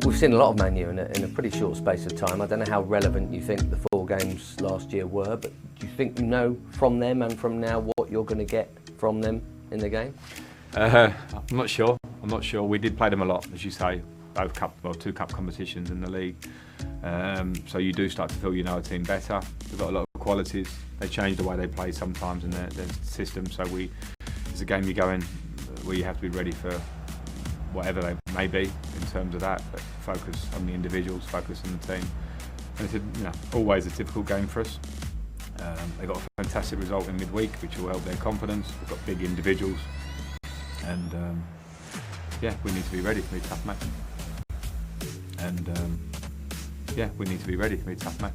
we've seen a lot of Man U in a pretty short space of time. I don't know how relevant you think the 4 games last year were, but do you think you know from them and from now what you're going to get from them in the game? I'm not sure. We did play them a lot, as you say, both 2 cup competitions in the league. So you do start to feel you know a team better. They've got a lot of qualities. They change the way they play sometimes in their system. So it's a game you go in where you have to be ready for whatever they may be in terms of that, but focus on the individuals, focus on the team. And it's always a difficult game for us. They got a fantastic result in midweek, which will help their confidence. We've got big individuals, and we need to be ready for a tough match. We need to be ready for a tough match.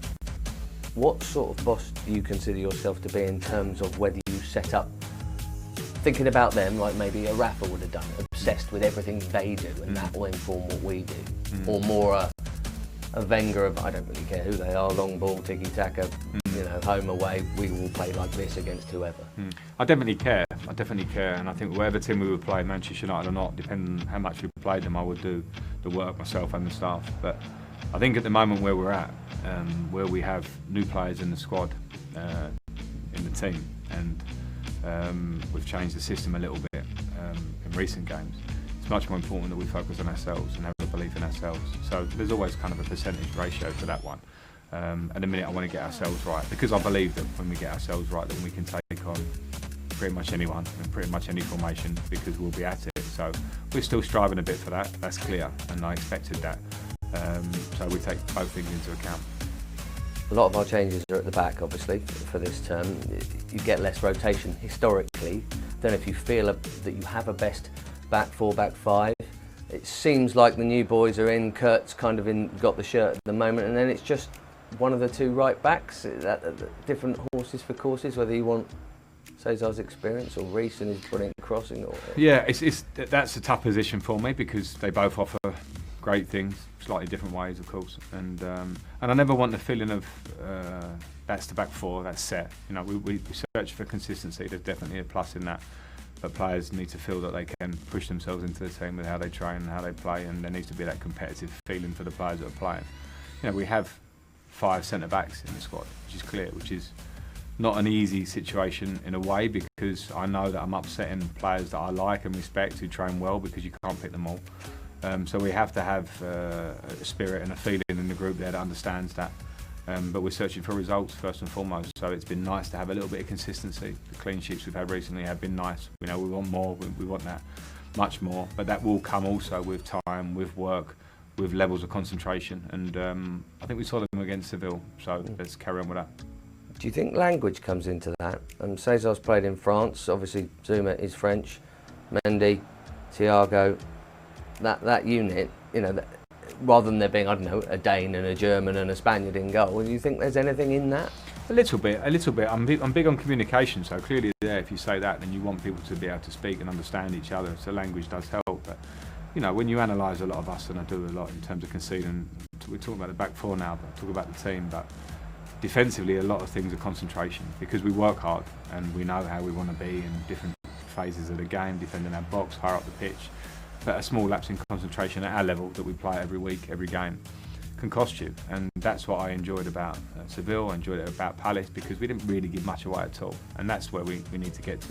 What sort of boss do you consider yourself to be in terms of whether you set up, thinking about them like maybe a Rafa would have done, obsessed with everything they do and that will inform what we do, or more a Wenger of I don't really care who they are, long ball, tiki-taka, home away, we will play like this against whoever? I definitely care, and I think whatever team we would play, Manchester United or not, depending on how much we played them, I would do the work myself and the staff. But I think at the moment where we're at, where we have new players in the squad, in the team, and we've changed the system a little bit in recent games, it's much more important that we focus on ourselves and have a belief in ourselves. So there's always kind of a percentage ratio to that one. At the minute I want to get ourselves right, because I believe that when we get ourselves right, then we can take on pretty much anyone and pretty much any formation, because we'll be at it. So we're still striving a bit for that, that's clear, and I expected that. So we take both things into account. A lot of our changes are at the back, obviously, for this term. You get less rotation historically. I don't know if you feel that you have a best back 4, back 5. It seems like the new boys are in. Kurt's kind of got the shirt at the moment, and then it's just one of the 2 right backs. Different horses for courses, whether you want Cesar's experience or Reece and his brilliant crossing. Yeah, that's a tough position for me, because they both offer great things, slightly different ways, of course, and I never want the feeling of that's the back 4, that's set. We search for consistency. There's definitely a plus in that, but players need to feel that they can push themselves into the team with how they train and how they play, and there needs to be that competitive feeling for the players that are playing. We have 5 centre backs in the squad, which is clear, which is not an easy situation in a way, because I know that I'm upsetting players that I like and respect who train well, because you can't pick them all. So we have to have a spirit and a feeling in the group there that understands that. But we're searching for results first and foremost. So it's been nice to have a little bit of consistency. The clean sheets we've had recently have been nice. We want more. We want that much more. But that will come also with time, with work, with levels of concentration. And I think we saw them against Seville. So let's carry on with that. Do you think language comes into that? Cesar's played in France. Obviously, Zuma is French. Mendy, Thiago. That unit, rather than there being, I don't know, a Dane and a German and a Spaniard in goal, do you think there's anything in that? A little bit. I'm big on communication, so clearly there, if you say that, then you want people to be able to speak and understand each other, so language does help. But, when you analyse a lot of us, and I do a lot in terms of conceding, we're talking about the back 4 now, but talk about the team, but defensively a lot of things are concentration, because we work hard and we know how we want to be in different phases of the game, defending our box, higher up the pitch. But a small lapse in concentration at our level that we play every week, every game, can cost you. And that's what I enjoyed about Seville, I enjoyed it about Palace, because we didn't really give much away at all. And that's where we need to get to.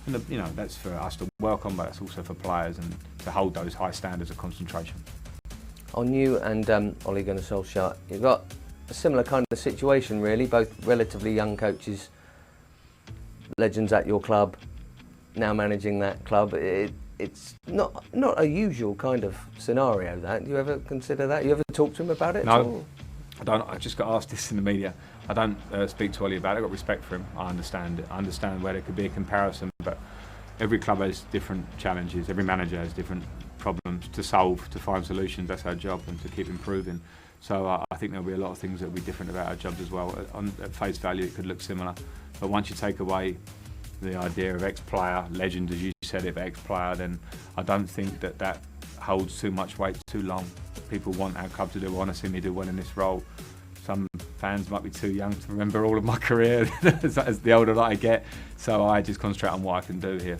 And that's for us to work on, but that's also for players, and to hold those high standards of concentration. On you and Ole Gunnar Solskjaer, you've got a similar kind of situation, really, both relatively young coaches, legends at your club, now managing that club. It's not a usual kind of scenario, that. Do you ever consider that? You ever talk to him about it? No, I don't. I just got asked this in the media. I don't speak to Ollie about it. I've got respect for him. I understand it. I understand where there could be a comparison, but every club has different challenges. Every manager has different problems to solve, to find solutions. That's our job, and to keep improving. So I think there'll be a lot of things that will be different about our jobs as well. At face value, it could look similar, but once you take away the idea of ex-player, legend as you said it, ex-player, then I don't think that holds too much weight too long. People want our club to do well, want to see me do well in this role. Some fans might be too young to remember all of my career as the older that I get, so I just concentrate on what I can do here.